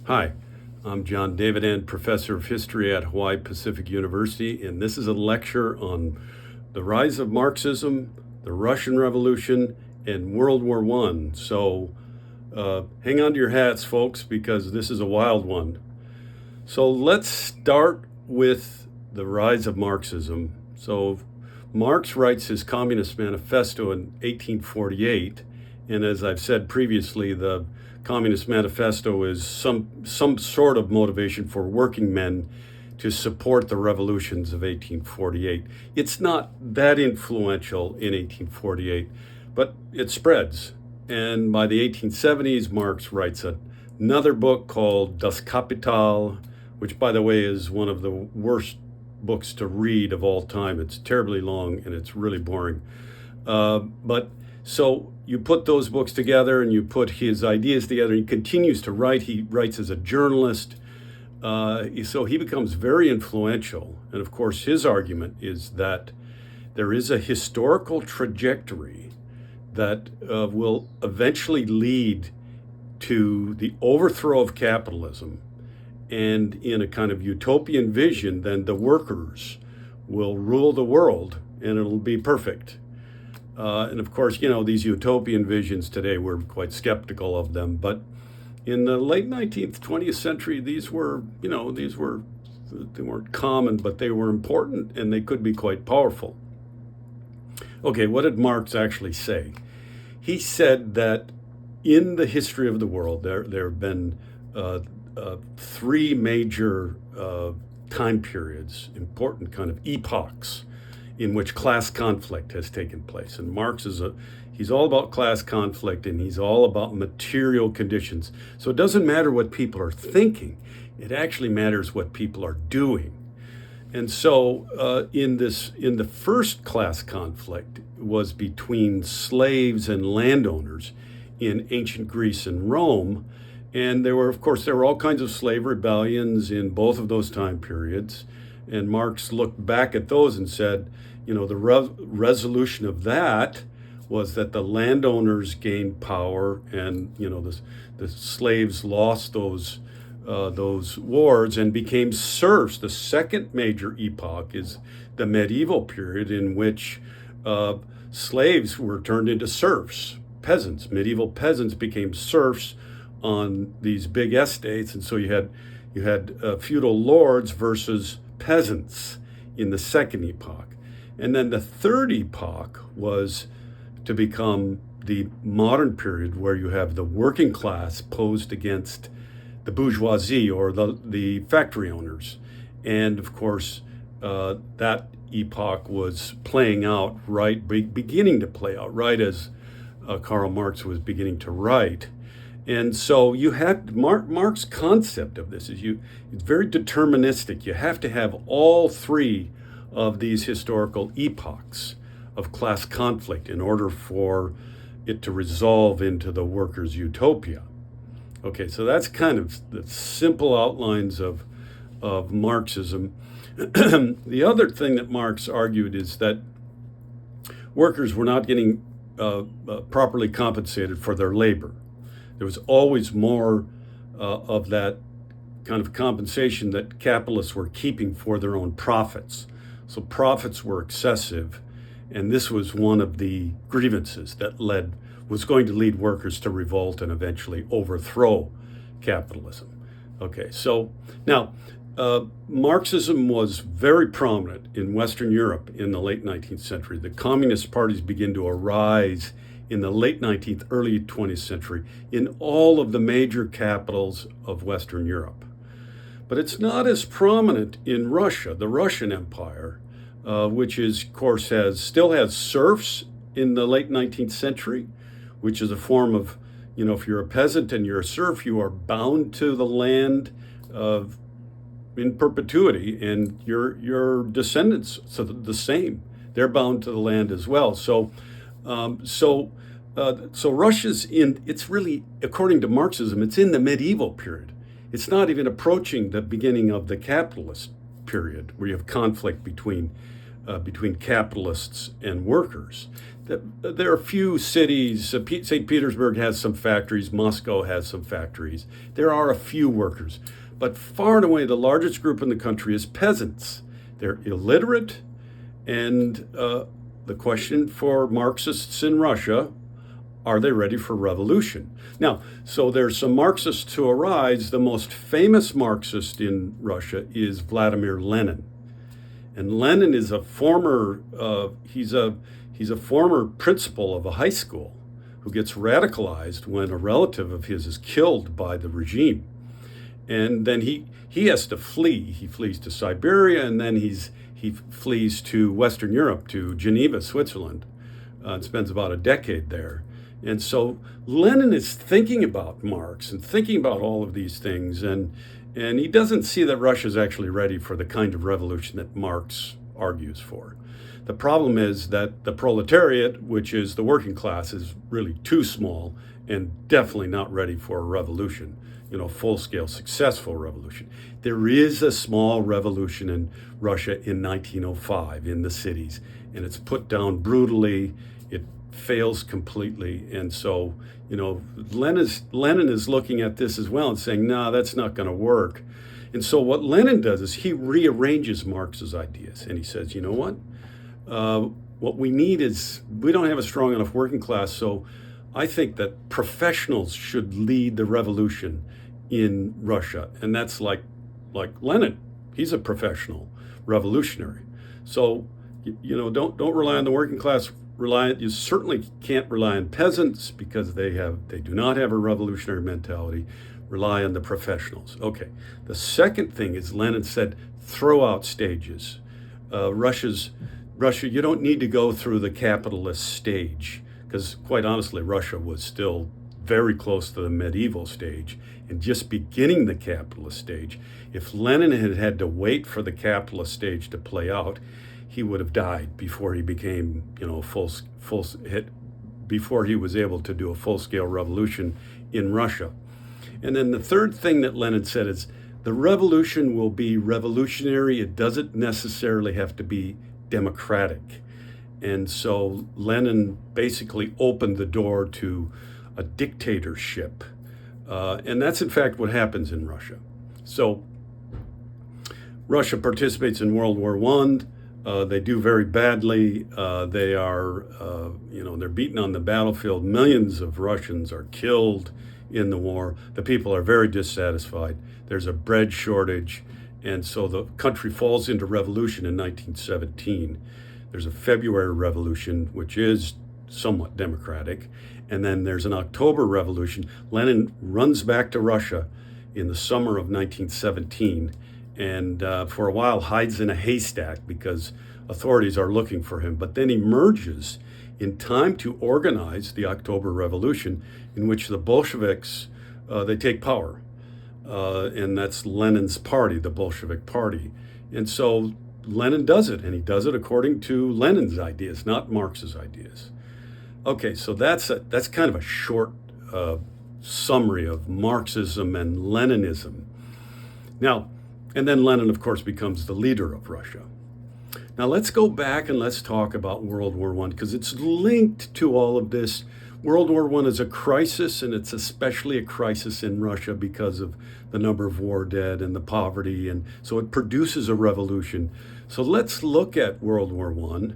Hi, I'm John David, Professor of History at Hawaii Pacific University, and this is a lecture on the rise of Marxism, the Russian Revolution, and World War I. So hang on to your hats, folks, because this is a wild one. So let's start with the rise of Marxism. So Marx writes his Communist Manifesto in 1848, and as I've said previously, the Communist Manifesto is some sort of motivation for working men to support the revolutions of 1848. It's not that influential in 1848, but it spreads. And by the 1870s, Marx writes another book called Das Kapital, which, by the way, is one of the worst books to read of all time. It's terribly long and it's really boring. But so you put those books together and you put his ideas together. He continues to write. He writes as a journalist. So he becomes very influential. And of course, his argument is that there is a historical trajectory that will eventually lead to the overthrow of capitalism. And in a kind of utopian vision, then the workers will rule the world and it'll be perfect. And of course, you know, these utopian visions today, we're quite skeptical of them. But in the late 19th, 20th century, they weren't common, but they were important and they could be quite powerful. Okay, what did Marx actually say? He said that in the history of the world, there have been three major time periods, important kind of epochs, in which class conflict has taken place. And Marx he's all about class conflict and he's all about material conditions. So it doesn't matter what people are thinking, it actually matters what people are doing. And so in the first class conflict was between slaves and landowners in ancient Greece and Rome. And there were all kinds of slave rebellions in both of those time periods. And Marx looked back at those and said, you know, the resolution of that was that the landowners gained power and, you know, the slaves lost those wars and became serfs. The second major epoch is the medieval period in which slaves were turned into serfs, peasants. Medieval peasants became serfs on these big estates, and so you had feudal lords versus peasants in the second epoch. And then the third epoch was to become the modern period where you have the working class posed against the bourgeoisie or the factory owners. And of course, that epoch was playing out beginning to play out right as Karl Marx was beginning to write. And so you have Marx's concept of this it's very deterministic. You have to have all three of these historical epochs of class conflict in order for it to resolve into the workers' utopia. Okay, so that's kind of the simple outlines of Marxism. The other thing that Marx argued is that workers were not getting properly compensated for their labor. There was always more of that kind of compensation that capitalists were keeping for their own profits. So profits were excessive, and this was one of the grievances that was going to lead workers to revolt and eventually overthrow capitalism. Okay, so now Marxism was very prominent in Western Europe in the late 19th century. The communist parties began to arise in the late 19th, early 20th century in all of the major capitals of Western Europe. But it's not as prominent in Russia, the Russian Empire, which is, of course, still has serfs in the late 19th century, which is a form of, you know, if you're a peasant and you're a serf, you are bound to the land in perpetuity, and your descendants, so the same, they're bound to the land as well. So Russia's it's really, according to Marxism, it's in the medieval period. It's not even approaching the beginning of the capitalist period where you have conflict between between capitalists and workers. There are a few cities, St. Petersburg has some factories, Moscow has some factories. There are a few workers, but far and away the largest group in the country is peasants. They're illiterate, and the question for Marxists in Russia, are they ready for revolution? Now, so there's some Marxists who arise. The most famous Marxist in Russia is Vladimir Lenin. And Lenin is a former, he's a former principal of a high school who gets radicalized when a relative of his is killed by the regime. And then he has to flee. He flees to Siberia, and then he flees to Western Europe, to Geneva, Switzerland, and spends about a decade there. And so Lenin is thinking about Marx and thinking about all of these things, and he doesn't see that Russia is actually ready for the kind of revolution that Marx argues for. The problem is that the proletariat, which is the working class, is really too small and definitely not ready for a revolution, full-scale, successful revolution. There is a small revolution in Russia in 1905 in the cities, and it's put down brutally. It fails completely. And so, Lenin is looking at this as well and saying, nah, that's not going to work. And so what Lenin does is he rearranges Marx's ideas, and he says, you know what we need is, we don't have a strong enough working class, so I think that professionals should lead the revolution in Russia. And that's like Lenin. He's a professional revolutionary. So, don't rely on the working class. You certainly can't rely on peasants because they do not have a revolutionary mentality. Rely on the professionals. Okay. The second thing is Lenin said, throw out stages. Russia, you don't need to go through the capitalist stage, because quite honestly, Russia was still very close to the medieval stage and just beginning the capitalist stage. If Lenin had to wait for the capitalist stage to play out, he would have died before he became, before he was able to do a full-scale revolution in Russia. And then the third thing that Lenin said is, the revolution will be revolutionary. It doesn't necessarily have to be democratic. And so Lenin basically opened the door to a dictatorship. And that's in fact what happens in Russia. So Russia participates in World War I. They do very badly. They are, they're beaten on the battlefield. Millions of Russians are killed in the war. The people are very dissatisfied. There's a bread shortage. And so the country falls into revolution in 1917. There's a February Revolution, which is somewhat democratic. And then there's an October Revolution. Lenin runs back to Russia in the summer of 1917 and for a while hides in a haystack because authorities are looking for him. But then emerges in time to organize the October Revolution, in which the Bolsheviks, they take power. And that's Lenin's party, the Bolshevik Party. And so Lenin does it, and he does it according to Lenin's ideas, not Marx's ideas. Okay, so that's kind of a short summary of Marxism and Leninism. Now, and then Lenin, of course, becomes the leader of Russia. Now let's go back and let's talk about World War I, because it's linked to all of this. World War I is a crisis, and it's especially a crisis in Russia because of the number of war dead and the poverty, and so it produces a revolution. So let's look at World War I.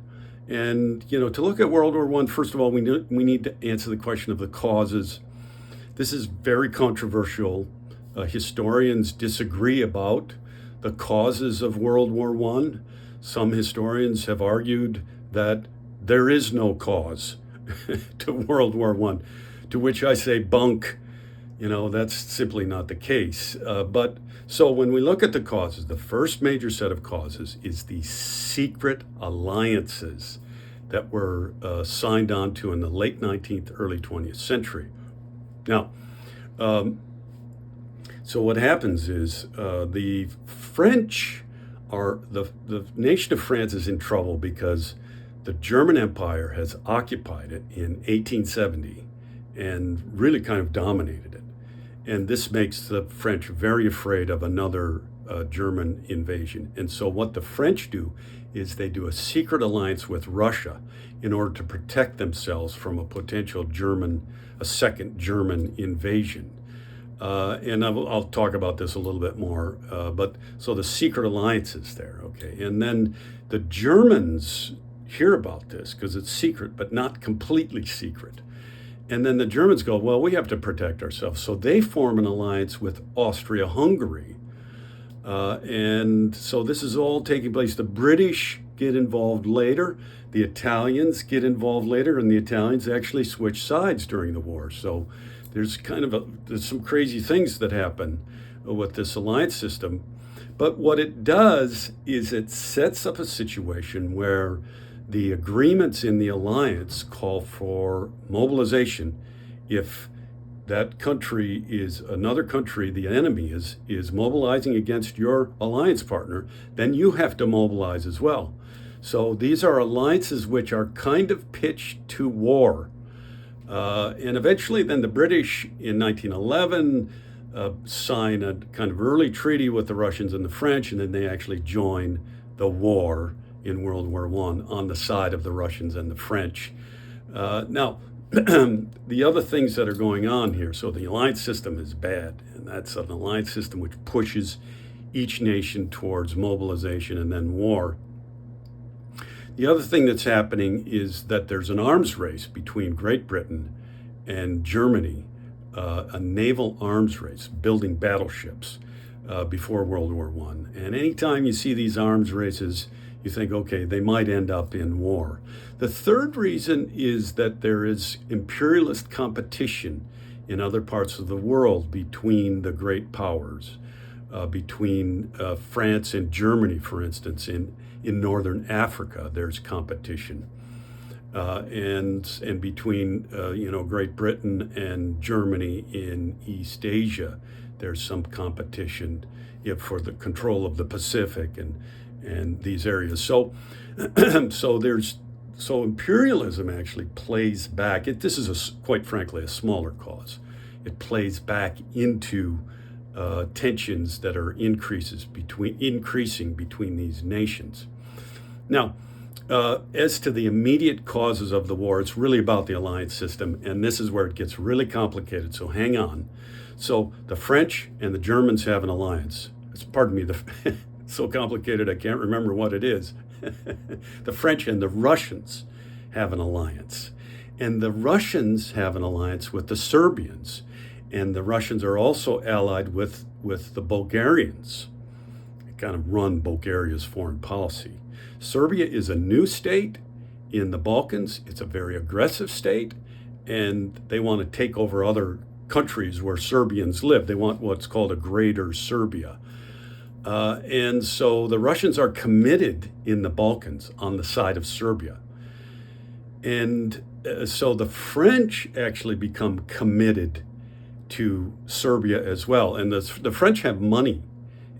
And, to look at World War I, first of all, we need to answer the question of the causes. This is very controversial. Historians disagree about the causes of World War I. Some historians have argued that there is no cause to World War I, to which I say bunk. That's simply not the case. But so when we look at the causes, the first major set of causes is the secret alliances that were signed on to in the late 19th, early 20th century. Now, so what happens is the French the nation of France is in trouble because the German Empire has occupied it in 1870 and really kind of dominated it. And this makes the French very afraid of another German invasion. And so what the French do is they do a secret alliance with Russia in order to protect themselves from a potential a second German invasion. And I'll talk about this a little bit more. But so the secret alliance is there, okay? And then the Germans hear about this because it's secret, but not completely secret. And then the Germans go, well, we have to protect ourselves. So they form an alliance with Austria-Hungary. And so this is all taking place. The British get involved later. The Italians get involved later, and the Italians actually switch sides during the war. So there's there's some crazy things that happen with this alliance system. But what it does is it sets up a situation where the agreements in the alliance call for mobilization if that country is another country, the enemy is mobilizing against your alliance partner, then you have to mobilize as well. So these are alliances which are kind of pitched to war. And eventually then the British in 1911 sign a kind of early treaty with the Russians and the French, and then they actually join the war in World War I on the side of the Russians and the French. Now, the other things that are going on here, so the alliance system is bad, and that's an alliance system which pushes each nation towards mobilization and then war. The other thing that's happening is that there's an arms race between Great Britain and Germany, a naval arms race, building battleships before World War I. And anytime you see these arms races, you think, okay, they might end up in war. The third reason is that there is imperialist competition in other parts of the world between the great powers, between France and Germany, for instance. In northern Africa, there's competition. And between Great Britain and Germany in East Asia, there's some competition for the control of the Pacific and these areas. So so imperialism actually plays back. This is quite frankly a smaller cause. It plays back into tensions that are increasing between these nations. Now, as to the immediate causes of the war, it's really about the alliance system, and this is where it gets really complicated, so hang on. So the French and the Germans have an alliance. Pardon me, it's so complicated I can't remember what it is. The French and the Russians have an alliance. And the Russians have an alliance with the Serbians. And the Russians are also allied with the Bulgarians. They kind of run Bulgaria's foreign policy. Serbia is a new state in the Balkans. It's a very aggressive state, and they want to take over other countries where Serbians live. They want what's called a Greater Serbia. And so the Russians are committed in the Balkans on the side of Serbia. And so the French actually become committed to Serbia as well. And the French have money.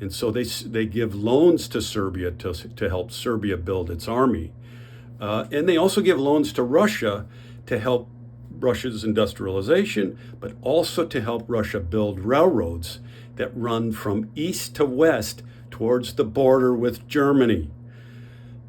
And so they give loans to Serbia to help Serbia build its army. And they also give loans to Russia to help Russia's industrialization, but also to help Russia build railroads that run from east to west towards the border with Germany.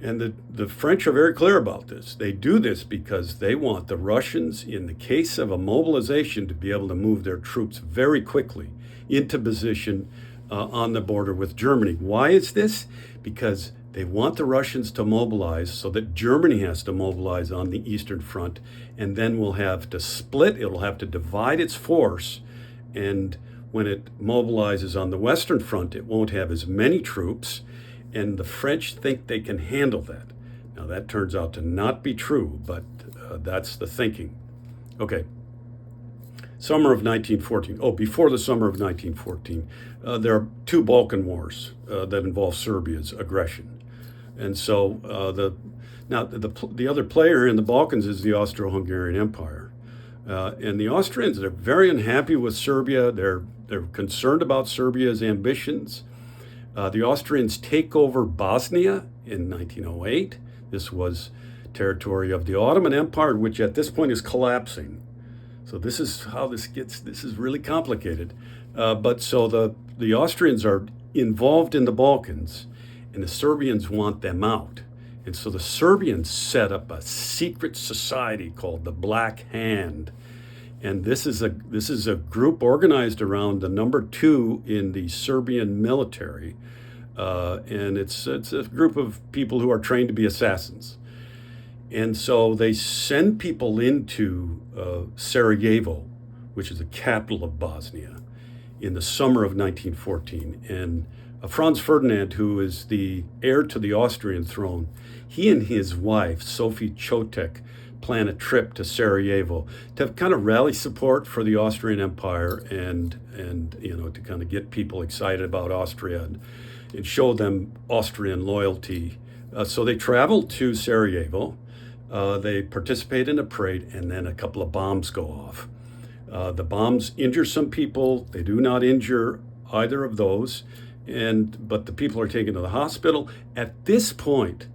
And the French are very clear about this. They do this because they want the Russians, in the case of a mobilization, to be able to move their troops very quickly into position on the border with Germany. Why is this? Because they want the Russians to mobilize so that Germany has to mobilize on the Eastern Front, and then will have to split, it'll have to divide its force, and when it mobilizes on the Western Front, it won't have as many troops, and the French think they can handle that. Now that turns out to not be true, but that's the thinking. Okay. Summer of 1914. Oh, before the summer of 1914, there are two Balkan wars that involve Serbia's aggression. And so the other player in the Balkans is the Austro-Hungarian Empire. And the Austrians are very unhappy with Serbia. They're concerned about Serbia's ambitions. The Austrians take over Bosnia in 1908. This was territory of the Ottoman Empire, which at this point is collapsing. So this is how this is really complicated. But so the Austrians are involved in the Balkans, and the Serbians want them out. And so the Serbians set up a secret society called the Black Hand. And this is a group organized around the number 2 in the Serbian military. And it's a group of people who are trained to be assassins. And so they send people into Sarajevo, which is the capital of Bosnia, in the summer of 1914. And Franz Ferdinand, who is the heir to the Austrian throne, he and his wife, Sophie Chotek, plan a trip to Sarajevo to kind of rally support for the Austrian Empire and to kind of get people excited about Austria and show them Austrian loyalty. So they travel to Sarajevo. They participate in a parade, and then a couple of bombs go off. The bombs injure some people. They do not injure either of those, but the people are taken to the hospital. At this point,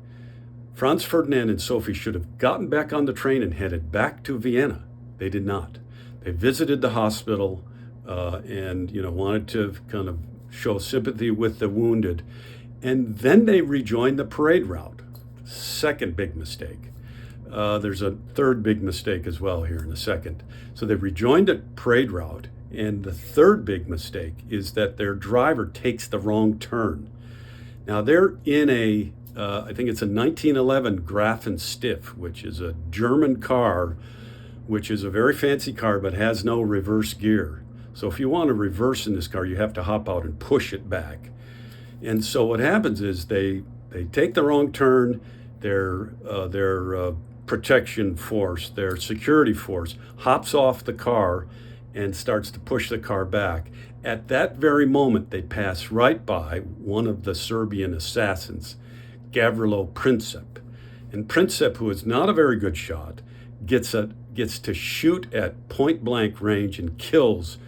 Franz Ferdinand and Sophie should have gotten back on the train and headed back to Vienna. They did not. They visited the hospital and wanted to kind of show sympathy with the wounded, and then they rejoined the parade route. Second big mistake. There's a third big mistake as well here in a second. So they rejoined the parade route, and the third big mistake is that their driver takes the wrong turn. Now they're in I think it's a 1911 Grafenstiff, which is a German car, which is a very fancy car but has no reverse gear. So if you want to reverse in this car, you have to hop out and push it back. And so what happens is they take the wrong turn. Their protection force, their security force, hops off the car and starts to push the car back. At that very moment, they pass right by one of the Serbian assassins, Gavrilo Princip. And Princip, who is not a very good shot, gets to shoot at point blank range and kills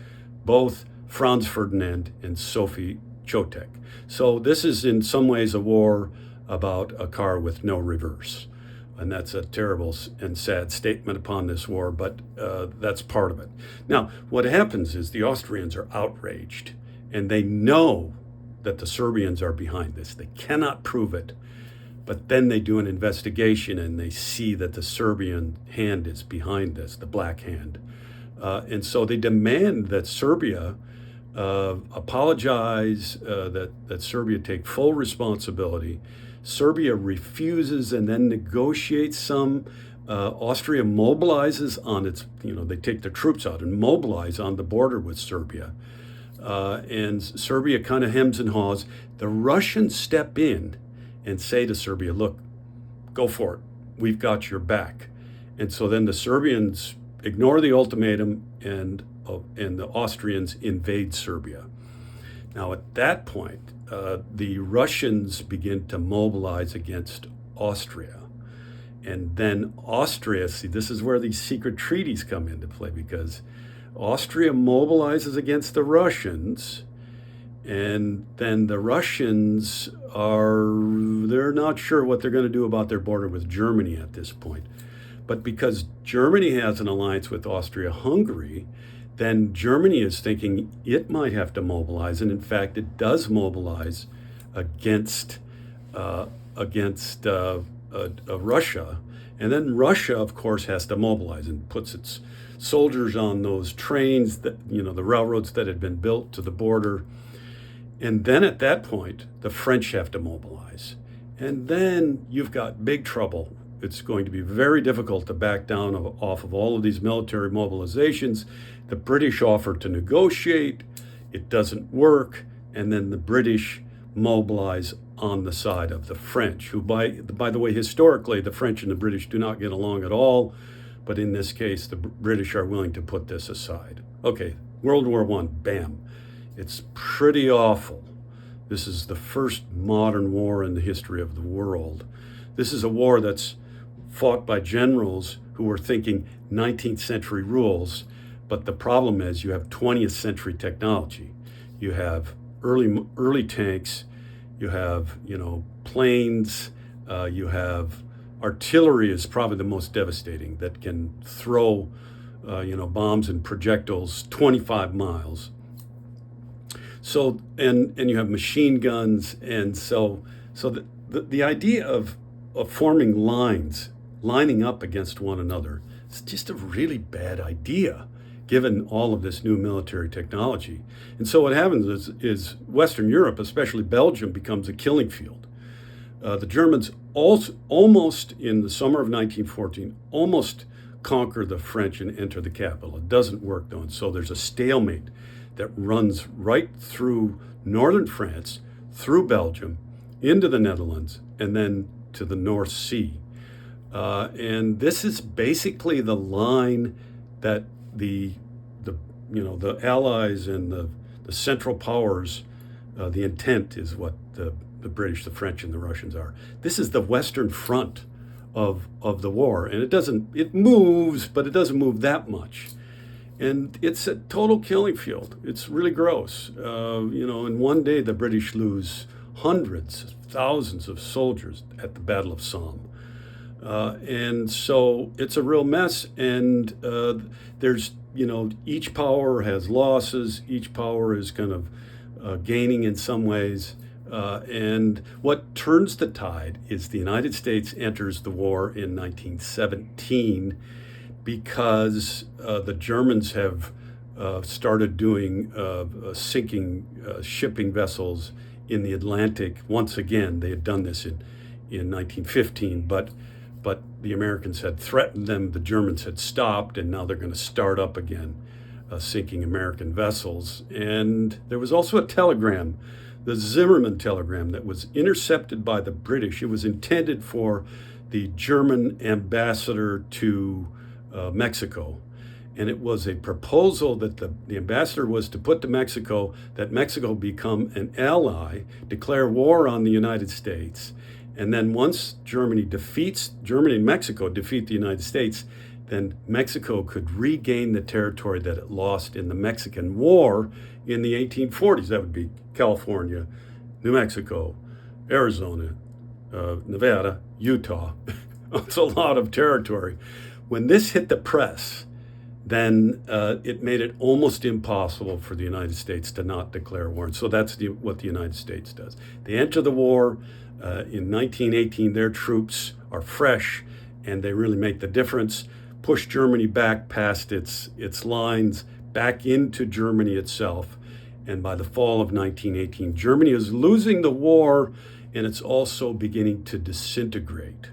both Franz Ferdinand and Sophie Chotek. So this is in some ways a war about a car with no reverse. And that's a terrible and sad statement upon this war, but that's part of it. Now, what happens is the Austrians are outraged, and they know that the Serbians are behind this. They cannot prove it, but then they do an investigation, and they see that the Serbian hand is behind this, the Black Hand. And so they demand that Serbia apologize, that Serbia take full responsibility. Serbia refuses and then negotiates some. Austria mobilizes on its, they take their troops out and mobilize on the border with Serbia. And Serbia kind of hems and haws. The Russians step in and say to Serbia, look, go for it. We've got your back. And so then the Serbians ignore the ultimatum and the Austrians invade Serbia. Now at that point, the Russians begin to mobilize against Austria. And then Austria, see, this is where these secret treaties come into play, because Austria mobilizes against the Russians, and then the Russians they're not sure what they're going to do about their border with Germany at this point. But because Germany has an alliance with Austria-Hungary, then Germany is thinking it might have to mobilize, and in fact, it does mobilize against Russia. And then Russia, of course, has to mobilize and puts its soldiers on those trains, the railroads that had been built to the border. And then at that point, the French have to mobilize. And then you've got big trouble. It's going to be very difficult to back down off of all of these military mobilizations. The British offer to negotiate. It doesn't work. And then the British mobilize on the side of the French, who, by the way, historically, the French and the British do not get along at all. But in this case, the British are willing to put this aside. Okay, World War I, bam. It's pretty awful. This is the first modern war in the history of the world. This is a war that's fought by generals who were thinking 19th century rules, but the problem is you have 20th century technology. You have early tanks, you have planes, you have artillery is probably the most devastating, that can throw bombs and projectiles 25 miles. So and you have machine guns, and so the idea of forming lines, lining up against one another, is just a really bad idea, given all of this new military technology. And so what happens is Western Europe, especially Belgium, becomes a killing field. The Germans also, almost in the summer of 1914, almost conquer the French and enter the capital. It doesn't work though, and so there's a stalemate that runs right through northern France, through Belgium, into the Netherlands, and then to the North Sea. And this is basically the line that the Allies and the Central Powers, the intent is what the British, the French, and the Russians are. This is the Western Front of the war, and it moves, but it doesn't move that much. And it's a total killing field. It's really gross. In one day, the British lose hundreds, thousands of soldiers at the Battle of Somme. And so it's a real mess. And there's, each power has losses. Each power is kind of gaining in some ways. And what turns the tide is the United States enters the war in 1917 because the Germans have started doing sinking shipping vessels in the Atlantic. Once again, they had done this in 1915, but the Americans had threatened them, the Germans had stopped, and now they're going to start up again, sinking American vessels. And there was also a telegram, the Zimmerman telegram, that was intercepted by the British. It was intended for the German ambassador to Mexico. And it was a proposal that the ambassador was to put to Mexico that Mexico become an ally, declare war on the United States. And then once Germany and Mexico defeat the United States, then Mexico could regain the territory that it lost in the Mexican War in the 1840s. That would be California, New Mexico, Arizona, Nevada, Utah. It's a lot of territory. When this hit the press, then it made it almost impossible for the United States to not declare war. And so that's what the United States does. They enter the war. In 1918, their troops are fresh, and they really make the difference, push Germany back past its lines, back into Germany itself. And by the fall of 1918, Germany is losing the war, and it's also beginning to disintegrate.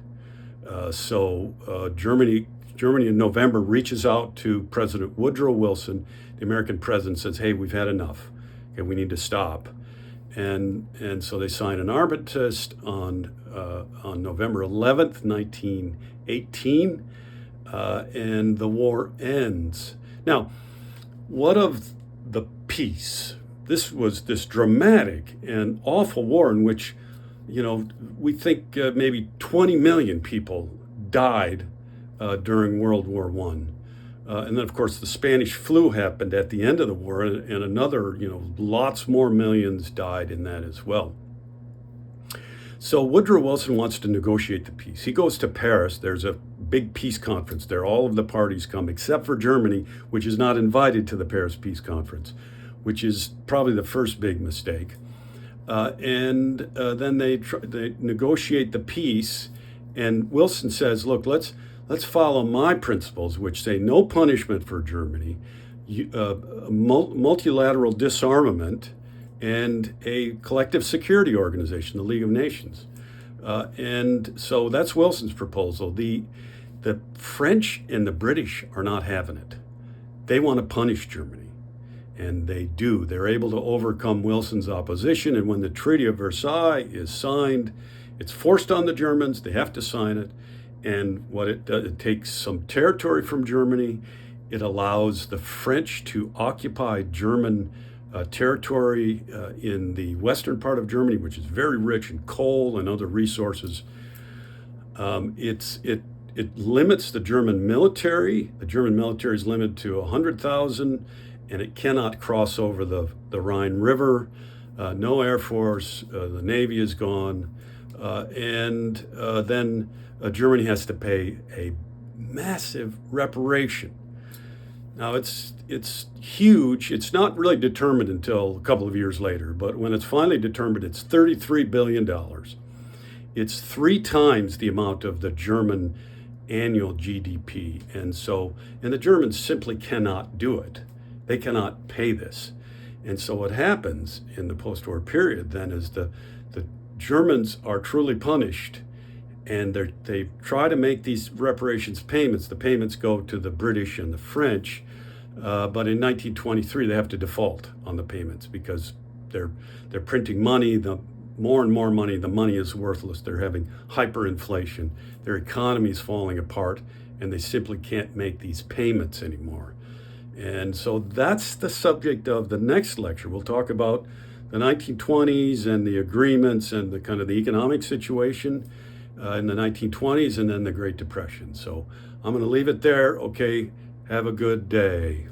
Germany in November reaches out to President Woodrow Wilson. The American president says, "Hey, we've had enough. Okay, we need to stop." And so they sign an armistice on November 11th, 1918, and the war ends. Now, what of the peace? This was this dramatic and awful war in which, we think maybe 20 million people died during World War I. And then, of course, the Spanish flu happened at the end of the war, and another, lots more millions died in that as well. So Woodrow Wilson wants to negotiate the peace. He goes to Paris. There's a big peace conference there. All of the parties come, except for Germany, which is not invited to the Paris Peace Conference, which is probably the first big mistake. And then they negotiate the peace, and Wilson says, look, let's follow my principles, which say no punishment for Germany, multilateral disarmament, and a collective security organization, the League of Nations. And so that's Wilson's proposal. The French and the British are not having it. They want to punish Germany, and they do. They're able to overcome Wilson's opposition, and when the Treaty of Versailles is signed, it's forced on the Germans. They have to sign it. And what it does, it takes some territory from Germany. It allows the French to occupy German territory in the western part of Germany, which is very rich in coal and other resources. It limits the German military. The German military is limited to 100,000, and it cannot cross over the Rhine River. No Air Force. The Navy is gone. And then Germany has to pay a massive reparation. Now it's huge. It's not really determined until a couple of years later, but when it's finally determined, it's $33 billion. It's 3 times the amount of the German annual GDP, and the Germans simply cannot do it. They cannot pay this, and so what happens in the post-war period then is the Germans are truly punished, and they try to make these reparations payments. The payments go to the British and the French, but in 1923 they have to default on the payments because they're printing money. The more and more money, the money is worthless. They're having hyperinflation. Their economy is falling apart, and they simply can't make these payments anymore. And so that's the subject of the next lecture. We'll talk about the 1920s and the agreements and the kind of the economic situation in the 1920s and then the Great Depression. So I'm going to leave it there. Okay, have a good day.